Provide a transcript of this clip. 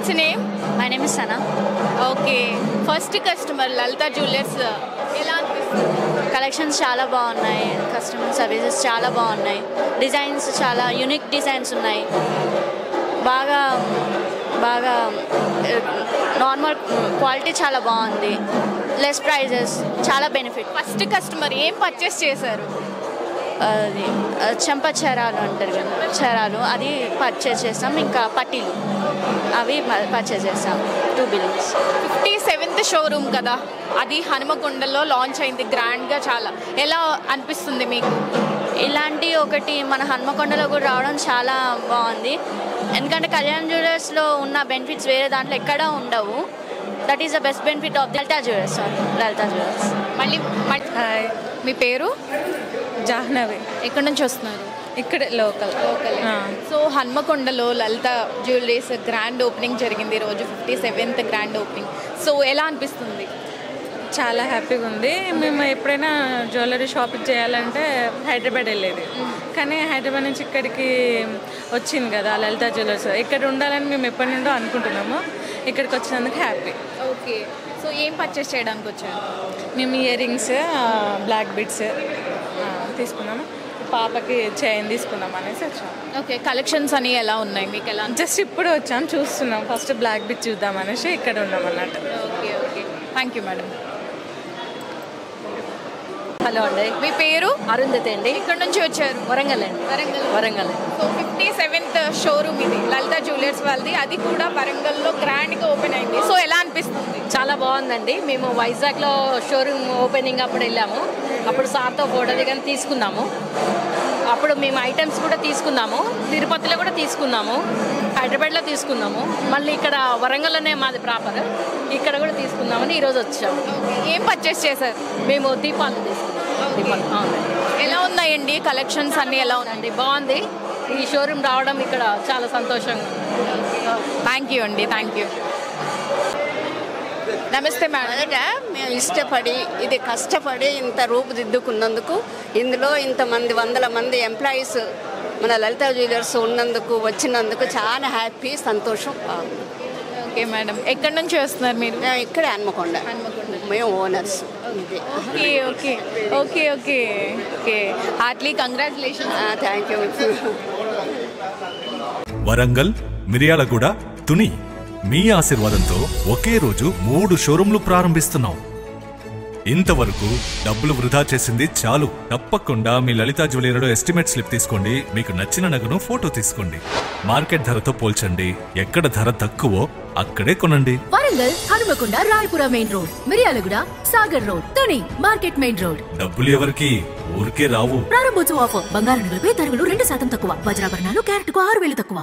What's your name? My name is Sana. Okay. First customer Lalita Jewelers. ఎలా అనిపిస్తుంది? Collections చాలా బాగున్నాయి, customer services చాలా బాగున్నాయి, డిజైన్స్ చాలా యూనిక్ డిజైన్స్ ఉన్నాయి, బాగా బాగా నార్మల్ క్వాలిటీ చాలా బాగుంది, లెస్ ప్రైజెస్, చాలా బెనిఫిట్. ఫస్ట్ కస్టమర్ ఏం పర్చేస్ చేశారు? అది చెంప చరాలు అంటారు కదా, చరాలు అది పర్చేస్ చేస్తాం, ఇంకా పట్టీలు అవి పర్చేస్ చేస్తాం. 2 బిల్లింగ్స్. 57th షోరూమ్ కదా, అది హనుమకొండలో లాంచ్ అయింది గ్రాండ్గా. చాలా ఎలా అనిపిస్తుంది మీకు? ఇలాంటి ఒకటి మన హనుమకొండలో కూడా రావడం చాలా బాగుంది. ఎందుకంటే కళ్యాణ్ జ్యువెలర్స్లో ఉన్న బెనిఫిట్స్ వేరే దాంట్లో ఎక్కడా ఉండవు. That is the best benefit of Lalitha jewellers. Lalitha jewellers. మళ్ళీ మీ పేరు? జాహ్నవి. ఎక్కడి నుంచి వస్తున్నారు? ఇక్కడే లోకల్. సో హన్మకొండలో లలిత జ్యువెలరీస్ గ్రాండ్ ఓపెనింగ్ జరిగింది ఈరోజు, 57th గ్రాండ్ ఓపెనింగ్. సో ఎలా అనిపిస్తుంది? చాలా హ్యాపీగా ఉంది. మేము ఎప్పుడైనా జ్యువెలరీ షాపింగ్ చేయాలంటే హైదరాబాద్ వెళ్ళేది, కానీ హైదరాబాద్ నుంచి ఇక్కడికి వచ్చింది కదా లలితా జ్యువెలర్స్. ఇక్కడ ఉండాలని మేము ఎప్పటి నుండో అనుకుంటున్నాము. ఇక్కడికి వచ్చినందుకు హ్యాపీ. ఓకే. సో ఏం పర్చేస్ చేయడానికి వచ్చారు? మేము ఇయర్ రింగ్స్, బ్లాక్ బిడ్స్ తీసుకున్నాము, పాపకి చైన్ తీసుకుందాం అనేసి వచ్చాము. ఓకే. కలెక్షన్స్ అని ఎలా ఉన్నాయి మీకు? ఎలా? జస్ట్ ఇప్పుడు వచ్చాము, చూస్తున్నాం. ఫస్ట్ బ్లాక్ బిడ్ చూద్దాం అనేసి ఇక్కడ ఉన్నాం అన్నట్టు. Okay okay. Thank you madam. Hello అండి, మీ పేరు? అరుంధతి అండి. ఇక్కడ నుంచి వచ్చారు? వరంగల్ అండి. వరంగల్. సో 57th షోరూమ్ ఇది లలితా జ్యువెలర్స్ వాళ్ళది, అది కూడా వరంగల్లో గ్రాండ్గా ఓపెన్ అయింది. సో ఎలా అనిపిస్తుంది? చాలా బాగుందండి. మేము వైజాగ్లో షోరూమ్ ఓపెనింగ్ అప్పుడు వెళ్ళాము, అప్పుడు సార్తో ఫోటో దిగని తీసుకున్నాము. అప్పుడు మేము ఐటమ్స్ కూడా తీసుకున్నాము, తిరుపతిలో కూడా తీసుకున్నాము, హైదరాబాద్లో తీసుకున్నాము, మళ్ళీ ఇక్కడ వరంగల్లోనే మాది ప్రాపర్, ఇక్కడ కూడా తీసుకుందామని ఈరోజు వచ్చాము. ఏం పర్చేస్ చేశారు? మేము దీపాలు తీసుకున్నాము. దీపాలు. అవునండి. ఎలా ఉన్నాయండి కలెక్షన్స్ అన్నీ? ఎలా ఉందండి? బాగుంది. ఈ షోరూమ్ రావడం ఇక్కడ చాలా సంతోషంగా ఉంది. థ్యాంక్ యూ అండి. Thank you. నమస్తే మేడం. మేము ఇష్టపడి ఇది కష్టపడి ఇంత రూపుదిద్దుకున్నందుకు, ఇందులో ఇంతమంది 100 మంది ఎంప్లాయీస్ మన లలితా జ్యువెలర్స్ ఉన్నందుకు, వచ్చినందుకు చాలా హ్యాపీ, సంతోషం. Okay madam. ఎక్కడి నుంచి వస్తున్నారు మీరు? మేము ఇక్కడే హన్మకొండ, మేము owners. Okay okay okay okay okay. Heartily congratulations. Thank you. Warangal, Miryalaguda, Tuni మీ ఆశీర్వాదంతో ఒకే రోజు 3 షోరూంలు ప్రారంభిస్తున్నాం. ఇంతవరకు డబ్బులు వృధా చేసింది చాలు. తప్పకుండా మీ లలితా జ్యువెలరీలో ఎస్టిమేట్ స్లిప్ తీసుకోండి, మీకు నచ్చిన నగను ఫోటో తీసుకోండి, మార్కెట్ ధరతో పోల్చండి, ఎక్కడ ధర తక్కువో అక్కడే కొనండి. Warangal, Hanamkonda, Rayapura main road, Miryalaguda, Sagar road, Tuni market main road. డబ్బులు ఎవరికి ఊరికే రావు. ప్రారంభోత్సవ ఆఫర్. బంగారు నగలపై తరుగులు 2% తక్కువ, వజ్రాభరణాలు క్యారెట్కు 6,000 తక్కువ.